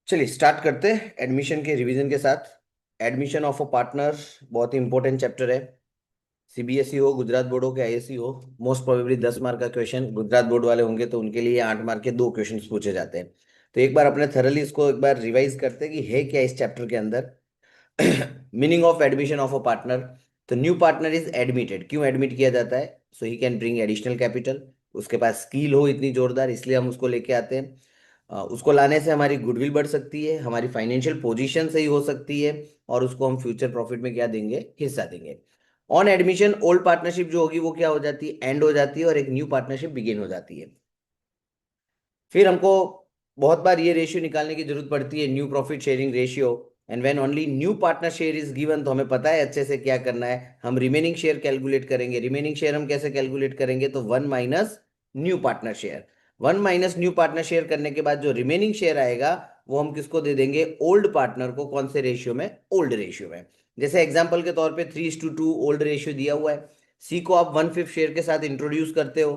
चलिए स्टार्ट करते हैं एडमिशन के रिवीजन के साथ। एडमिशन ऑफ अ पार्टनर बहुत ही इंपॉर्टेंट चैप्टर है। सीबीएसई हो, गुजरात बोर्ड हो के आईएससी हो, मोस्ट प्रोबेबली 10 मार्क का क्वेश्चन गुजरात बोर्ड वाले होंगे तो उनके लिए 8 मार्क के दो क्वेश्चन पूछे जाते हैं। तो एक बार अपने थरली इसको एक बार रिवाइज करते हैं कि है क्या इस चैप्टर के अंदर। Meaning of admission of a partner. तो न्यू पार्टनर इज एडमिटेड, क्यों एडमिट किया जाता है? So he can bring additional capital. उसके पास स्किल हो इतनी जोरदार, इसलिए हम उसको लेके आते हैं। उसको लाने से हमारी गुडविल बढ़ सकती है, हमारी फाइनेंशियल पोजीशन सही हो सकती है, और उसको हम फ्यूचर प्रॉफिट में क्या देंगे? हिस्सा देंगे। ऑन एडमिशन ओल्ड पार्टनरशिप जो होगी वो क्या हो जाती है? एंड हो जाती है और एक न्यू पार्टनरशिप बिगिन हो जाती है। फिर हमको बहुत बार ये रेशियो निकालने की जरूरत पड़ती है, new profit sharing ratio. And when only new partner share is given, तो हमें पता है अच्छे से क्या करना है। हम रिमेनिंग शेयर कैलकुलेट करेंगे। रिमेनिंग शेयर हम कैसे कैलकुलेट करेंगे? तो one minus new partner share. One minus new partner share करने के बाद जो रिमेनिंग शेयर आएगा वो हम किसको दे देंगे? ओल्ड पार्टनर को। कौन से रेशियो में? ओल्ड रेशियो में। जैसे एग्जाम्पल के तौर पे 3:2 ओल्ड रेशियो दिया हुआ है। सी को आप 1/5 शेयर के साथ इंट्रोड्यूस करते हो,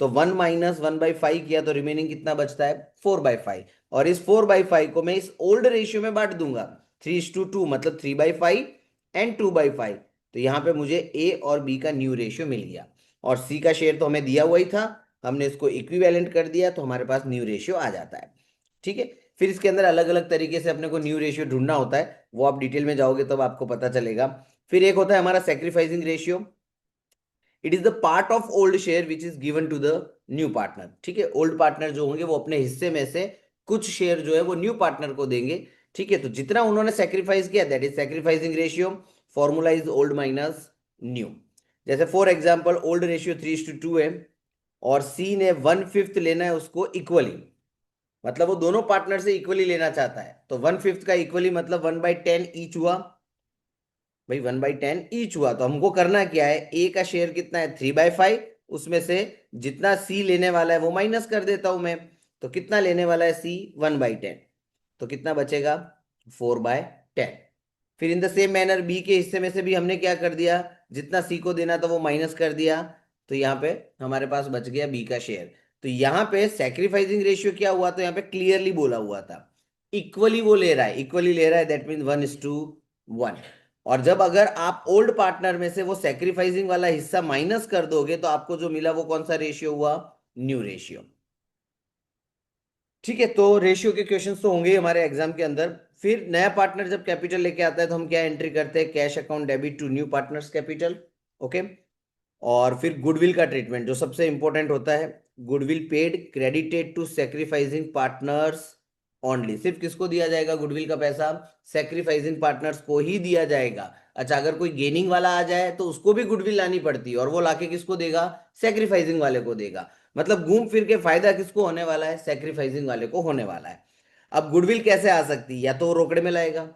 तो 1 - 1/5 किया तो रिमेनिंग कितना बचता है? 4/5। और इस 4/5 को मैं इस ओल्ड रेशियो में बांट दूंगा। 3:2 मतलब 3/5 एंड 2/5। तो यहाँ पे मुझे ए और बी का न्यू रेशियो मिल गया। और सी का शेयर तो हमें दिया हुआ ही था, हमने इसको इक्विवेलेंट कर दिया तो हमारे पास न्यू रेशियो आ जाता है। ठीक है। फिर इसके अंदर अलग अलग तरीके से अपने को न्यू रेशियो ढूंढना होता है, वो आप डिटेल में जाओगे तब आपको पता चलेगा। फिर एक होता है हमारा sacrificing ratio. It is the part of old share which is given to the new partner. ठीक है, ओल्ड पार्टनर जो होंगे वो अपने हिस्से में से कुछ शेयर जो है वो न्यू पार्टनर को देंगे। ठीक है, तो जितना उन्होंने सेक्रीफाइस किया that is sacrificing ratio. Formula is old minus new. जैसे फॉर एग्जाम्पल ओल्ड रेशियो 3:2 है, और सी ने 1/5 लेना है उसको इक्वली, मतलब वो दोनों पार्टनर से इक्वली लेना चाहता है। तो 1/5 का इक्वली मतलब 1/10 ईच हुआ। भाई 1/10 ईच हुआ, तो हमको करना क्या है? ए का शेयर कितना है? 3/5। उसमें से जितना सी लेने वाला है वो माइनस कर देता हूं मैं। तो कितना लेने वाला है सी? 1/10। तो कितना बचेगा? 4/10। फिर in the same manner B के हिस्से में से भी हमने क्या कर दिया? जितना सी को देना था वो माइनस कर दिया। तो यहाँ पे हमारे पास बच गया बी का शेयर। तो यहाँ पे सैक्रिफाइसिंग रेशियो क्या हुआ? तो यहाँ पे क्लियरली बोला हुआ था इक्वली वो ले रहा है, इक्वली ले रहा है, दैट मीन 1:1। और जब अगर आप ओल्ड पार्टनर में से वो सेक्रीफाइसिंग वाला हिस्सा माइनस कर दोगे तो आपको जो मिला वो कौन सा रेशियो हुआ? New ratio. ठीक है, तो रेशियो के क्वेश्चंस तो होंगे ही हमारे एग्जाम के अंदर। फिर नया पार्टनर जब कैपिटल लेके आता है तो हम क्या एंट्री करते हैं? Cash account debit to new partners capital. Okay. और फिर गुडविल का ट्रीटमेंट जो सबसे इंपॉर्टेंट होता है। Goodwill paid credited to sacrificing partners only. सिर्फ किसको दिया जाएगा गुडविल का पैसा? सेक्रीफाइसिंग पार्टनर्स को ही दिया जाएगा। अच्छा, अगर कोई गेनिंग वाला आ जाए तो उसको भी गुडविल लानी पड़ती है, और वो लाके किसको देगा? सेक्रीफाइसिंग वाले को देगा। मतलब घूम फिर के फायदा किसको होने वाला है? सेक्रीफाइसिंग वाले को होने वाला है। अब गुडविल कैसे आ सकती है? या तो वो रोकड़े में लाएगा,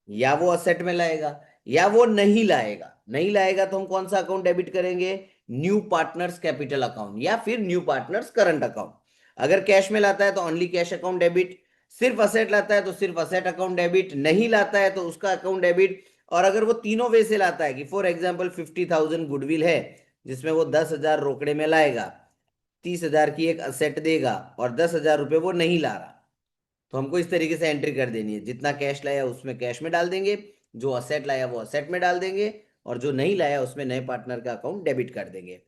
या वो असेट में लाएगा, या वो नहीं लाएगा। नहीं लाएगा तो हम कौन सा अकाउंट डेबिट करेंगे? न्यू पार्टनर्स कैपिटल अकाउंट या फिर न्यू पार्टनर्स करंट अकाउंट। अगर कैश में लाता है तो ओनली कैश अकाउंट डेबिट। सिर्फ असेट लाता है तो सिर्फ असेट अकाउंट डेबिट। नहीं लाता है तो उसका अकाउंट डेबिट। और अगर वो तीनों वे से लाता है कि फॉर एग्जाम्पल 50,000 गुडविल है, जिसमें वो 10,000 रोकड़े में लाएगा, 30,000 की एक असेट देगा, और 10,000 रुपए वो नहीं ला रहा, तो हमको इस तरीके से एंट्री कर देनी है। जितना कैश लाया उसमें कैश में डाल देंगे, जो असेट लाया वो असेट में डाल देंगे, और जो नहीं लाया उसमें नए पार्टनर का अकाउंट डेबिट कर देंगे।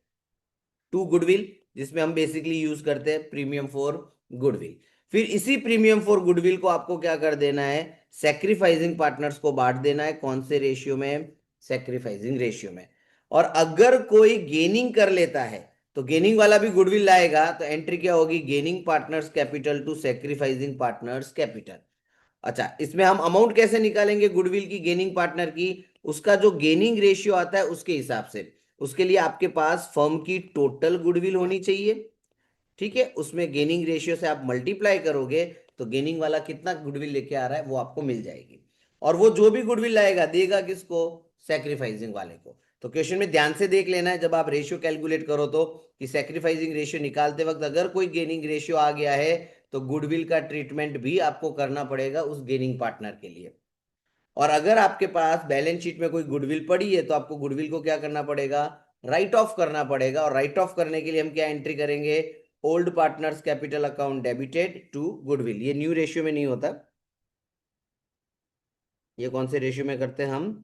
टू गुडविल, जिसमें हम बेसिकली यूज करते हैं प्रीमियम फॉर गुडविल। फिर इसी प्रीमियम फॉर गुडविल को आपको क्या कर देना है? सेक्रीफाइसिंग पार्टनर्स को बांट देना है। कौन से रेशियो में? सेक्रीफाइसिंग रेशियो में। और अगर कोई गेनिंग कर लेता है तो गेनिंग वाला भी गुडविल लाएगा, तो एंट्री क्या होगी? Gaining partners capital to sacrificing partners capital. अच्छा, इसमें हम अमाउंट कैसे निकालेंगे गुडविल की, गेनिंग पार्टनर की? उसका जो गेनिंग रेशियो आता है उसके हिसाब से। उसके लिए आपके पास फर्म की टोटल गुडविल होनी चाहिए। ठीक है, उसमें गेनिंग रेशियो से आप मल्टीप्लाई करोगे तो गेनिंग वाला कितना गुडविल लेके आ रहा है वो आपको मिल जाएगी। और वो जो भी गुडविल लाएगा देगा किसको? सेक्रीफाइसिंग वाले को। तो क्वेश्चन में ध्यान से देख लेना है जब आप रेशियो कैलकुलेट करो तो, कि सेक्रीफाइसिंग रेशियो निकालते वक्त अगर कोई गेनिंग रेशियो आ गया है तो गुडविल का ट्रीटमेंट भी आपको करना पड़ेगा उस गेनिंग पार्टनर के लिए। और अगर आपके पास बैलेंस शीट में कोई गुडविल पड़ी है तो आपको गुडविल को क्या करना पड़ेगा? राइट ऑफ करना पड़ेगा। और राइट ऑफ करने के लिए हम क्या एंट्री करेंगे? Old partners capital account debited to goodwill. ये न्यू रेशियो में नहीं होता, ये कौन से रेशियो में करते हैं हम?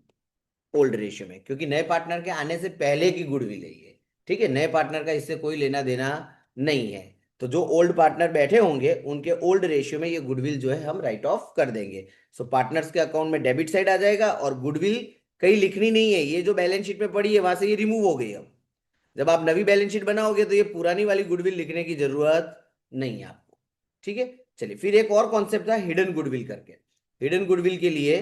ओल्ड रेशियो में, क्योंकि नए पार्टनर के आने से पहले की गुडविल है ये। ठीक है, नए पार्टनर का इससे कोई लेना देना नहीं है। तो जो ओल्ड पार्टनर बैठे होंगे उनके ओल्ड रेशियो में ये गुडविल जो है हम राइट ऑफ कर देंगे। सो पार्टनर्स के अकाउंट में डेबिट साइड आ जाएगा, और गुडविल कहीं लिखनी नहीं है, ये जो बैलेंस शीट में पड़ी है वहां से ये रिमूव हो गई। अब जब आप नवी बैलेंस शीट बनाओगे तो ये पुरानी वाली गुडविल लिखने की जरूरत नहीं है आपको। ठीक है, चलिए फिर एक और कॉन्सेप्ट था हिडन गुडविल करके। हिडन गुडविल के लिए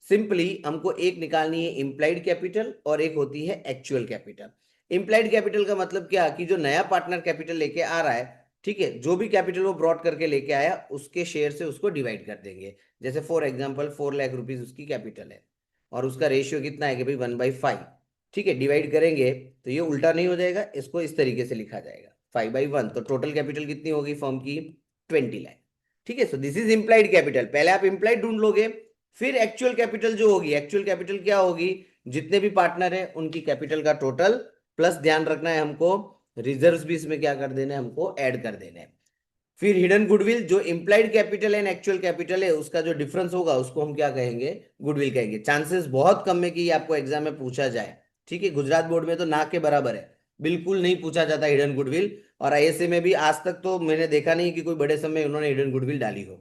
सिंपली हमको एक निकालनी है इम्प्लाइड कैपिटल और एक होती है एक्चुअल कैपिटल। इम्प्लाइड कैपिटल का मतलब क्या कि जो नया पार्टनर कैपिटल लेके आ रहा है, ठीक है, जो भी कैपिटल वो ब्रॉड करके लेके आया उसके शेयर से उसको डिवाइड कर देंगे। जैसे फॉर एग्जांपल 4 लाख रुपीज उसकी कैपिटल है और उसका रेशियो कितना है कि भाई 1/5। ठीक है, डिवाइड करेंगे तो ये उल्टा नहीं हो जाएगा, इसको इस तरीके से लिखा जाएगा 5/1। तो टोटल कैपिटल कितनी होगी फर्म की? 20 लाख। ठीक है, so this is implied capital. पहले आप इम्प्लाइड ढूंढ लोगे, फिर एक्चुअल कैपिटल जो होगी, एक्चुअल कैपिटल क्या होगी? जितने भी पार्टनर है उनकी कैपिटल का टोटल, प्लस ध्यान रखना है हमको रिजर्व्स भी इसमें क्या कर देना है, हमको ऐड कर देना है। फिर हिडन गुडविल, जो implied capital and actual capital है उसका जो डिफरेंस होगा उसको हम क्या कहेंगे? गुडविल कहेंगे। चांसेस बहुत कम है कि ये आपको एग्जाम में पूछा जाए। ठीक है, गुजरात बोर्ड में तो ना के बराबर है, बिल्कुल नहीं पूछा जाता हिडन गुडविल। और आईएसए में भी आज तक तो मैंने देखा नहीं कि कोई बड़े समय उन्होंने हिडन गुडविल डाली हो।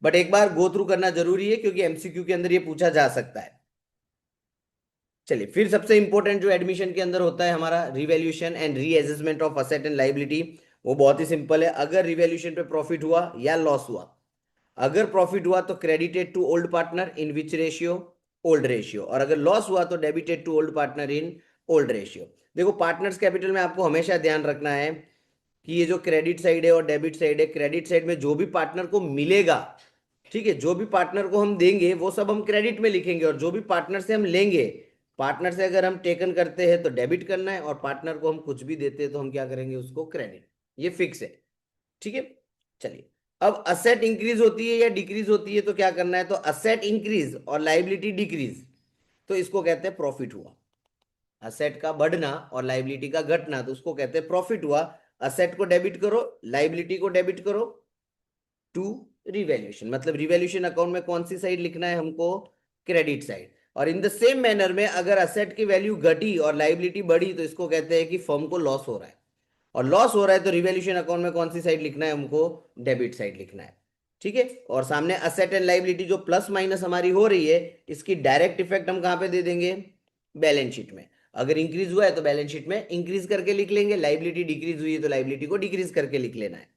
बट एक बार गो थ्रू करना जरूरी है क्योंकि एमसीक्यू के अंदर ये पूछा जा सकता है। चलिए फिर सबसे इंपॉर्टेंट जो एडमिशन के अंदर होता है हमारा revaluation and reassessment of asset and liability. वो बहुत ही सिंपल है। अगर रिवैल्यूएशन पे प्रॉफिट हुआ या लॉस हुआ, अगर प्रॉफिट हुआ तो credited to old partner in which ratio? Old ratio. और अगर लॉस हुआ तो debited to old partner in old ratio. देखो पार्टनर्स कैपिटल में आपको हमेशा ध्यान रखना है कि ये जो क्रेडिट साइड है और डेबिट साइड है, क्रेडिट साइड में जो भी पार्टनर को मिलेगा, ठीक है, जो भी पार्टनर को हम देंगे वो सब हम क्रेडिट में लिखेंगे, और जो भी पार्टनर से हम लेंगे, पार्टनर से अगर हम टेकन करते हैं तो डेबिट करना है, और पार्टनर को हम कुछ भी देते हैं तो हम क्या करेंगे? उसको क्रेडिट। ये फिक्स है। ठीक है, चलिए अब असेट इंक्रीज होती है या डिक्रीज होती है तो क्या करना है? तो असेट इंक्रीज और लाइबिलिटी डिक्रीज, तो इसको कहते हैं प्रॉफिट हुआ। असेट का बढ़ना और लाइबिलिटी का घटना, तो उसको कहते हैं प्रॉफिट हुआ। असेट को डेबिट करो, लाइबिलिटी को डेबिट करो टू रिवैल्यूएशन। मतलब रिवैल्यूएशन अकाउंट में कौन सी साइड लिखना है हमको? Credit side. और इन द सेम मैनर में अगर असेट की वैल्यू घटी और लाइबिलिटी बढ़ी तो इसको कहते हैं कि फर्म को लॉस हो रहा है। और लॉस हो रहा है तो रिवैल्यूएशन अकाउंट में कौन सी साइड लिखना है हमको? डेबिट साइड लिखना है। ठीक है, और सामने असेट एंड लाइबिलिटी जो प्लस माइनस हमारी हो रही है, इसकी डायरेक्ट इफेक्ट हम कहां पे दे देंगे? बैलेंस शीट में। अगर इंक्रीज हुआ है तो बैलेंस शीट में इंक्रीज करके लिख लेंगे, लाइबिलिटी डिक्रीज हुई है तो लाइबिलिटी को डिक्रीज करके लिख लेना है।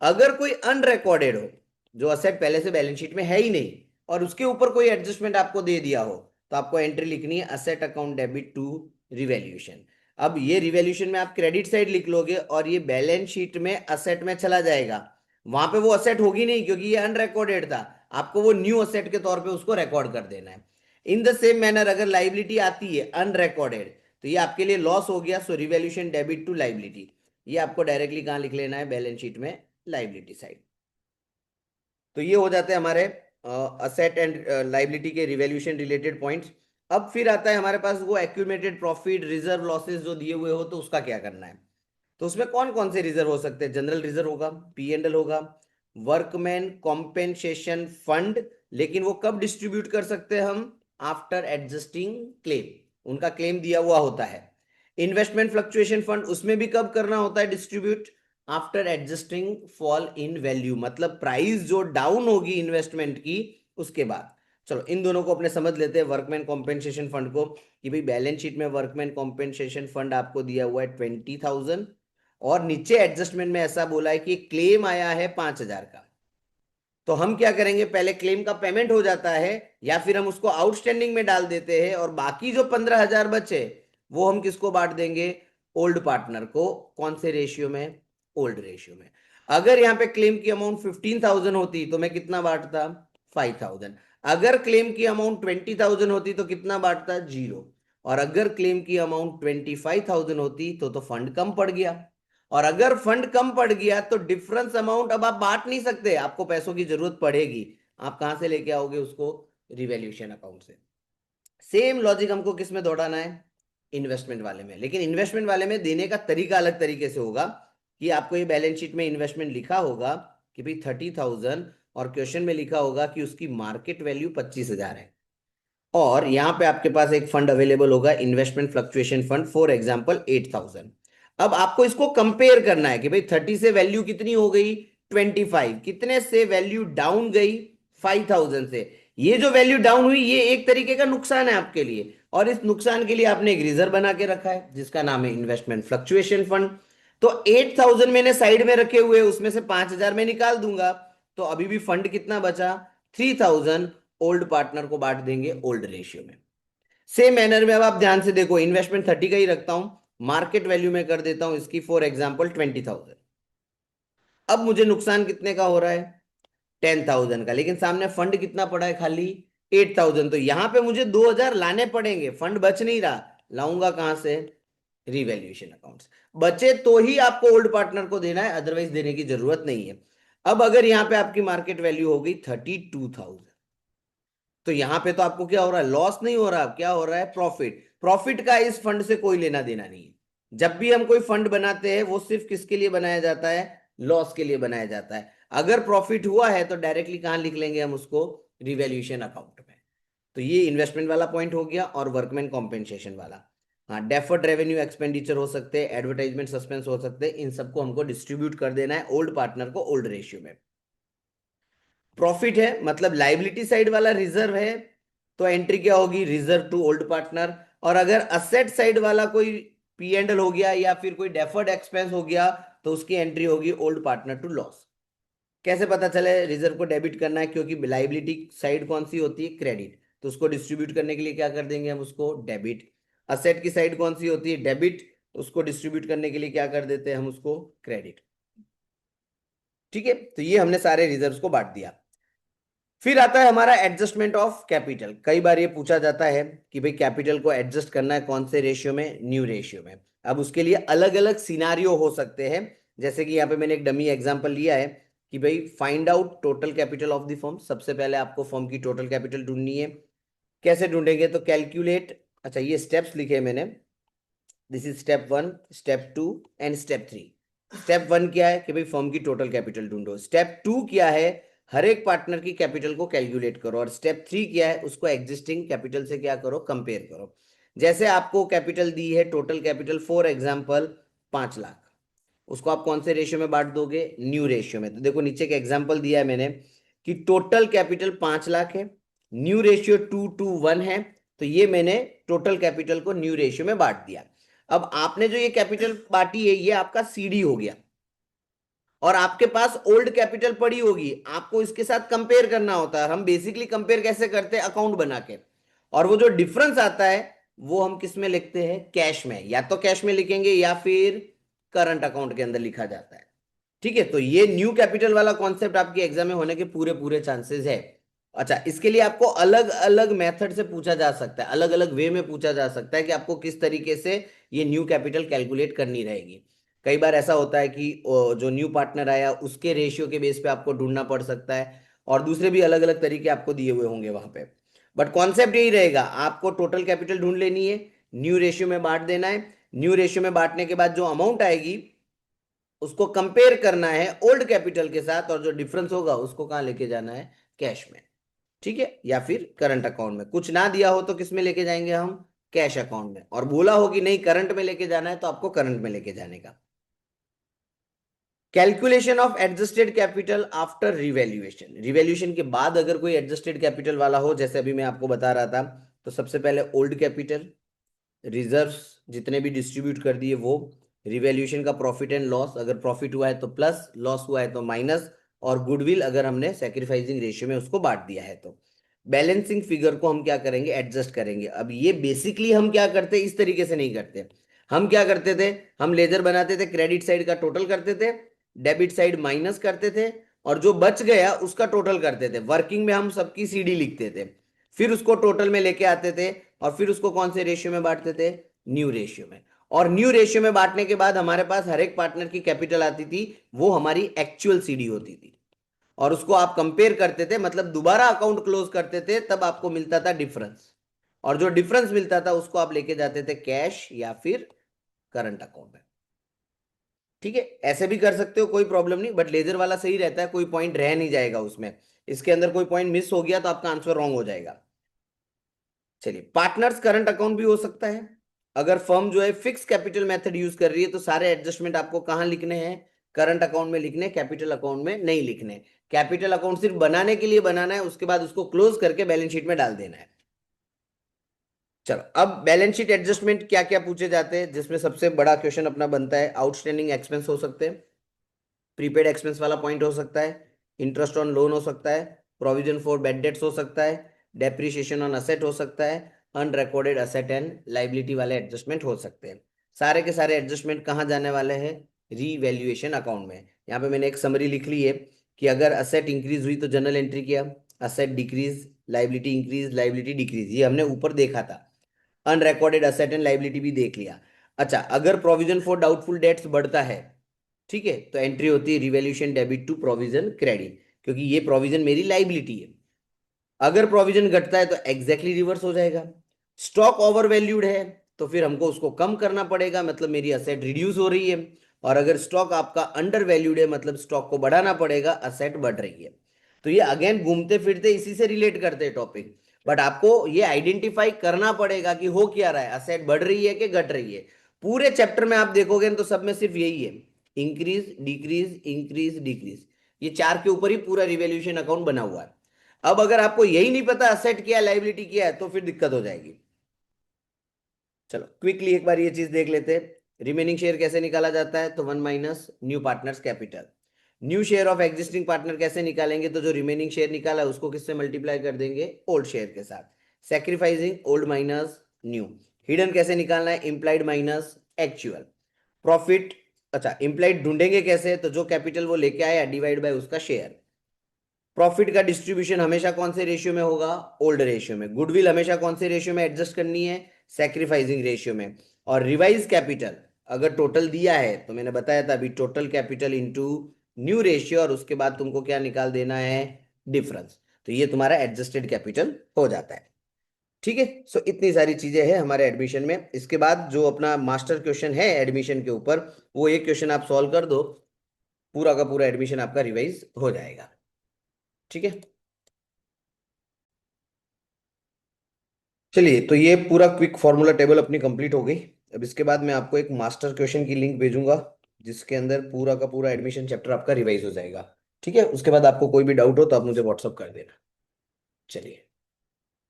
अगर कोई अनरिकॉर्डेड हो, जो असेट पहले से बैलेंस शीट में है ही नहीं, और उसके ऊपर कोई एडजस्टमेंट आपको दे दिया हो, तो आपको एंट्री लिखनी है asset account debit to revaluation. अब ये रिवैल्यूएशन में आप क्रेडिट साइड लिख लोगे और ये बैलेंस शीट में असेट में चला जाएगा। वहां पे वो असेट होगी नहीं क्योंकि ये अनरिकॉर्डेड था, आपको वो न्यू असेट के तौर पे उसको रिकॉर्ड कर देना है। इन द सेम मैनर अगर लाइबिलिटी आती है अनरिकॉर्डेड तो ये आपके लिए लॉस हो गया, सो रिवैल्यूएशन डेबिट टू लाइबिलिटी। ये आपको डायरेक्टली कहां लिख लेना है? बैलेंस शीट में लाइबिलिटी साइड। तो ये हो जाते हैं हमारे असेट एंड लाइबिलिटी के रिवैल्यूएशन रिलेटेड पॉइंट्स। अब फिर आता है हमारे पास वो एक्यूमुलेटेड प्रॉफिट रिजर्व लॉसेस जो दिए हुए हो तो उसका क्या करना है? तो उसमें कौन कौन से रिजर्व हो सकते हैं? जनरल रिजर्व होगा, P&L होगा, वर्कमैन कॉम्पेंसेशन फंड। लेकिन वो कब डिस्ट्रीब्यूट कर सकते हैं हम? आफ्टर एडजस्टिंग क्लेम, उनका क्लेम दिया हुआ होता है। इन्वेस्टमेंट फ्लक्चुएशन फंड, उसमें भी कब करना होता है distribute? After adjusting fall in value, मतलब प्राइस जो डाउन होगी इन्वेस्टमेंट की उसके बाद। चलो इन दोनों को अपने समझ लेते हैं, वर्कमैन कॉम्पेंसेशन फंड को, कि भाई बैलेंस शीट में वर्कमैन कॉम्पेंसेशन फंड आपको दिया हुआ है 20,000, और नीचे एडजस्टमेंट में ऐसा बोला है कि क्लेम आया है 5,000 का। तो हम क्या करेंगे? पहले क्लेम का पेमेंट हो जाता है, या फिर हम उसको आउटस्टैंडिंग में डाल देते हैं, और बाकी जो 15,000 बचे वो हम किसको बांट देंगे? ओल्ड पार्टनर को। कौन से रेशियो में? ओल्ड रेशियो में। अगर यहाँ पे क्लेम की अमाउंट 15,000 होती तो मैं कितना बांटता? 5,000। अगर क्लेम की अमाउंट 20,000 होती तो कितना बांटता? 0। और अगर क्लेम की अमाउंट 25,000 होती तो फंड कम पड़ गया। और अगर फंड कम पड़ गया तो डिफरेंस अमाउंट अब आप बांट नहीं सकते, आपको पैसों की जरूरत पड़ेगी। आप कहां से लेके आओगे उसको? रिवैल्यूएशन अकाउंट से। सेम लॉजिक हमको किस में दौड़ाना है? इन्वेस्टमेंट वाले में। लेकिन इन्वेस्टमेंट वाले में देने का तरीका अलग तरीके से होगा, कि आपको ये बैलेंस शीट में इन्वेस्टमेंट लिखा होगा कि भाई 30,000, और क्वेश्चन में लिखा होगा कि उसकी मार्केट वैल्यू 25,000 है। और यहाँ पे आपके पास एक फंड अवेलेबल होगा, investment fluctuation fund, for example 8,000। अब आपको इसको कंपेयर करना है कि भाई 30 से वैल्यू कितनी हो गई 25, कितने से वैल्यू डाउन गई 5,000 से। ये जो वैल्यू डाउन हुई ये एक तरीके का नुकसान है आपके लिए, और इस नुकसान के लिए आपने एक रिजर्व बना के रखा है जिसका नाम है इन्वेस्टमेंट फ्लक्चुएशन फंड। तो 8,000 मैंने साइड में रखे हुए, उसमें से 5,000 मैं निकाल दूंगा, तो अभी भी फंड कितना बचा 3,000, ओल्ड पार्टनर को बांट देंगे ओल्ड रेशियो में। सेम मैनर में अब आप ध्यान से देखो, इन्वेस्टमेंट 30 का ही रखता हूं, मार्केट वैल्यू में कर देता हूं इसकी फॉर एग्जांपल 20,000। अब मुझे नुकसान कितने का हो रहा है 10,000 का, लेकिन सामने फंड कितना पड़ा है खाली 8,000, तो यहां पे मुझे 2,000 लाने पड़ेंगे, फंड बच नहीं रहा, लाऊंगा कहां से रिवैल्यूएशन अकाउंट। बचे तो ही आपको ओल्ड पार्टनर को देना है, अदरवाइज देने की जरूरत नहीं है। अब अगर यहां पे आपकी मार्केट वैल्यू हो गई 32,000, तो यहां पे तो आपको क्या हो रहा है, लॉस नहीं हो रहा, क्या हो रहा है प्रॉफिट। प्रॉफिट का इस फंड से कोई लेना देना नहीं है। जब भी हम कोई फंड बनाते हैं वो सिर्फ किसके लिए बनाया जाता है, लॉस के लिए बनाया जाता है। अगर प्रॉफिट हुआ है तो डायरेक्टली कहां लिख लेंगे हम उसको, रिवैल्यूएशन अकाउंट में। तो ये इन्वेस्टमेंट वाला पॉइंट हो गया, और वर्कमैन कॉम्पेंसेशन वाला। हाँ, डेफर्ड रेवेन्यू एक्सपेंडिचर हो सकते हैं, एडवर्टाइजमेंट सस्पेंस हो सकते हैं, इन सबको हमको डिस्ट्रीब्यूट कर देना है ओल्ड पार्टनर को ओल्ड रेशियो में। प्रॉफिट है मतलब लाइबिलिटी साइड वाला रिजर्व है, तो एंट्री क्या होगी, रिजर्व टू ओल्ड पार्टनर। और अगर असेट साइड वाला कोई पी एंड एल हो गया या फिर कोई डेफर्ड एक्सपेंस हो गया, तो उसकी एंट्री होगी ओल्ड पार्टनर टू लॉस। कैसे पता चले रिजर्व को डेबिट करना है, क्योंकि लाइबिलिटी साइड कौन सी होती है, क्रेडिट, तो उसको डिस्ट्रीब्यूट करने के लिए क्या कर देंगे हम उसको, डेबिट। असेट की साइड कौन सी होती है, डेबिट, तो उसको डिस्ट्रीब्यूट करने के लिए क्या कर देते हैं हम उसको, क्रेडिट। ठीक है, तो ये हमने सारे रिजर्व्स को बांट दिया। फिर आता है हमारा एडजस्टमेंट ऑफ कैपिटल। कई बार ये पूछा जाता है कि भाई कैपिटल को एडजस्ट करना है कौन से रेशियो में, न्यू रेशियो में। अब उसके लिए अलग अलग सिनारियो हो सकते हैं, जैसे कि यहाँ पे मैंने एक डमी एग्जांपल लिया है कि भाई find out total capital of the firm. सबसे पहले आपको फर्म की टोटल कैपिटल ढूंढनी है। कैसे ढूंढेंगे, तो कैलकुलेट, अच्छा ये स्टेप्स लिखे हैं मैंने, this is step 1, step 2 and step 3। Step 1 क्या है कि भाई फर्म की टोटल कैपिटल ढूंढो। स्टेप 2 क्या है, हर एक पार्टनर की कैपिटल को कैलकुलेट करो। और स्टेप 3 क्या है, उसको एग्जिस्टिंग कैपिटल से क्या करो, कंपेयर करो। जैसे आपको कैपिटल दी है, total capital for example 5 lakh, उसको आप कौन से रेशियो में बांट दोगे, न्यू रेशियो में। तो देखो नीचे एक एग्जांपल दिया है मैंने कि टोटल कैपिटल 5 लाख है, न्यू रेशियो 2:1 है, तो ये मैंने टोटल कैपिटल को न्यू रेशियो में बांट दिया। अब आपने जो ये कैपिटल बांटी है ये आपका सीडी हो गया, और आपके पास ओल्ड कैपिटल पड़ी होगी, आपको इसके साथ कंपेयर करना होता है। हम बेसिकली कंपेयर कैसे करते हैं, अकाउंट बना के, और वो जो डिफरेंस आता है वो हम किस में लिखते हैं, कैश में, या तो कैश में लिखेंगे या फिर करंट अकाउंट के अंदर लिखा जाता है। ठीक है, तो ये न्यू कैपिटल वाला कॉन्सेप्ट आपके एग्जाम में होने के पूरे पूरे चांसेस है। अच्छा, इसके लिए आपको अलग अलग मेथड से पूछा जा सकता है, अलग अलग वे में पूछा जा सकता है कि आपको किस तरीके से ये न्यू कैपिटल कैलकुलेट करनी रहेगी। कई बार ऐसा होता है कि जो न्यू पार्टनर आया उसके रेशियो के बेस पे आपको ढूंढना पड़ सकता है, और दूसरे भी अलग अलग तरीके आपको दिए हुए होंगे वहां पे। बट कॉन्सेप्ट यही रहेगा, आपको टोटल कैपिटल ढूंढ लेनी है, न्यू रेशियो में बांट देना है। न्यू रेशियो में बांटने के बाद जो अमाउंट आएगी उसको कंपेयर करना है ओल्ड कैपिटल के साथ, और जो डिफरेंस होगा उसको कहां लेके जाना है, कैश में। ठीक है, या फिर करंट अकाउंट में। कुछ ना दिया हो तो किस में लेके जाएंगे हम, कैश अकाउंट में। और बोला हो कि नहीं करंट में लेके जाना है तो आपको करंट में लेके जाने का। Calculation of adjusted capital after revaluation. Revaluation के बाद अगर कोई एडजस्टेड कैपिटल वाला हो, जैसे अभी मैं आपको बता रहा था, तो सबसे पहले ओल्ड कैपिटल, रिजर्व्स जितने भी डिस्ट्रीब्यूट कर दिए वो, रिवैल्यूएशन का प्रॉफिट एंड लॉस, अगर प्रॉफिट हुआ है तो प्लस, लॉस हुआ है तो माइनस, और गुडविल अगर हमने सैक्रिफाइसिंग रेशियो में उसको बांट दिया है तो। बैलेंसिंग फिगर को हम क्या करेंगे, एडजस्ट करेंगे। अब ये बेसिकली हम क्या करते, इस तरीके से नहीं करते। हम क्या करते थे, हम लेजर बनाते थे, क्रेडिट साइड का टोटल करते थे, डेबिट साइड माइनस करते थे, और जो बच गया उसका टोटल करते थे। वर्किंग में हम सबकी सीडी लिखते थे, फिर उसको टोटल में लेके आते थे, और फिर उसको कौन से रेशियो में बांटते थे, न्यू रेशियो में। और न्यू रेशियो में बांटने के बाद हमारे पास हर एक पार्टनर की कैपिटल आती थी, वो हमारी एक्चुअल सीडी होती थी, और उसको आप कंपेयर करते थे, मतलब दोबारा अकाउंट क्लोज करते थे, तब आपको मिलता था डिफरेंस, और जो डिफरेंस मिलता था उसको आप लेके जाते थे कैश या फिर करंट अकाउंट में। ठीक है, ऐसे भी कर सकते हो, कोई प्रॉब्लम नहीं, बट लेजर वाला सही रहता है, कोई पॉइंट रह नहीं जाएगा उसमें। इसके अंदर कोई पॉइंट मिस हो गया तो आपका आंसर रॉन्ग हो जाएगा। चलिए, पार्टनर्स करंट अकाउंट भी हो सकता है। अगर फर्म जो है फिक्स कैपिटल मेथड यूज कर रही है तो सारे एडजस्टमेंट आपको कहां लिखने हैं? करंट अकाउंट में लिखने, कैपिटल अकाउंट में नहीं लिखने। कैपिटल अकाउंट सिर्फ बनाने के लिए बनाना है, उसके बाद उसको क्लोज करके बैलेंस शीट में डाल देना है। चलो, अब बैलेंस शीट एडजस्टमेंट क्या क्या पूछे जाते हैं, जिसमें सबसे बड़ा क्वेश्चन अपना बनता है, आउटस्टैंडिंग एक्सपेंस हो सकते हैं, प्रीपेड एक्सपेंस वाला पॉइंट हो सकता है, इंटरेस्ट ऑन लोन हो सकता है, प्रोविजन फॉर बैड डेट्स हो सकता है, डेप्रिसिएशन ऑन असेट हो सकता है, अनरिकॉर्डेड असेट एंड लाइबिलिटी वाले एडजस्टमेंट हो सकते हैं। सारे के सारे एडजस्टमेंट कहाँ जाने वाले हैं? रीवैल्यूएशन अकाउंट में। यहाँ पे मैंने एक समरी लिख ली है कि अगर असेट इंक्रीज हुई तो जनरल एंट्री किया, asset decrease liability increase liability decrease, ये हमने ऊपर देखा था। अनरिकॉर्डेड असेट एंड लाइबिलिटी भी देख लिया। अच्छा, अगर प्रोविजन फॉर डाउटफुल डेट्स बढ़ता है, ठीक है, तो एंट्री होती है revaluation debit to provision credit, क्योंकि ये प्रोविजन मेरी लाइबिलिटी है। अगर प्रोविजन घटता है तो एग्जैक्टली रिवर्स हो जाएगा। स्टॉक ओवर वैल्यूड है तो फिर हमको उसको कम करना पड़ेगा, मतलब मेरी असेट रिड्यूस हो रही है। और अगर स्टॉक आपका अंडर वैल्यूड है, मतलब स्टॉक को बढ़ाना पड़ेगा, असेट बढ़ रही है। तो ये अगेन घूमते फिरते इसी से रिलेट करते हैं टॉपिक, बट आपको ये आइडेंटिफाई करना पड़ेगा कि हो क्या रहा है, असेट बढ़ रही है कि घट रही है। पूरे चैप्टर में आप देखोगे तो सब में सिर्फ यही है, इंक्रीज डिक्रीज इंक्रीज डिक्रीज, ये चार के ऊपर ही पूरा रिवैल्यूएशन अकाउंट बना हुआ है। अब अगर आपको यही नहीं पता असेट क्या है लाइबिलिटी क्या है तो फिर दिक्कत हो जाएगी। चलो क्विकली एक बार ये चीज देख लेते हैं। रिमेनिंग शेयर कैसे निकाला जाता है? तो 1 - new partners capital. New share of existing partner कैसे निकालेंगे? तो जो रिमेनिंग शेयर निकाला है उसको किससे मल्टीप्लाई कर देंगे? ओल्ड शेयर के साथ। Sacrificing old minus new. Hidden कैसे निकालना है? Implied minus actual. प्रॉफिट, अच्छा इम्प्लाइड ढूंढेंगे कैसे? तो जो कैपिटल वो लेके आया डिवाइड बाय उसका शेयर। प्रॉफिट का डिस्ट्रीब्यूशन हमेशा कौन से रेशियो में होगा? ओल्ड रेशियो में। गुडविल हमेशा कौन से रेशियो में एडजस्ट करनी है? सैक्रिफाइसिंग रेशियो में। और रिवाइज कैपिटल अगर टोटल दिया है तो मैंने बताया था अभी, total capital into new ratio, और उसके बाद तुमको क्या निकाल देना है? डिफरेंस। तो ये तुम्हारा एडजस्टेड कैपिटल हो जाता है। ठीक है, सो इतनी सारी चीजें हैं हमारे एडमिशन में। इसके बाद जो अपना मास्टर क्वेश्चन है एडमिशन के ऊपर, वो एक क्वेश्चन आप सॉल्व कर दो, पूरा का पूरा एडमिशन आपका रिवाइज हो जाएगा। ठीक है, चलिए, तो ये पूरा क्विक फॉर्मूला टेबल अपनी कंप्लीट हो गई। अब इसके बाद मैं आपको एक मास्टर क्वेश्चन की लिंक भेजूंगा, जिसके अंदर पूरा का पूरा एडमिशन चैप्टर आपका रिवाइज हो जाएगा। ठीक है, उसके बाद आपको कोई भी डाउट हो तो आप मुझे व्हाट्सअप कर देना। चलिए।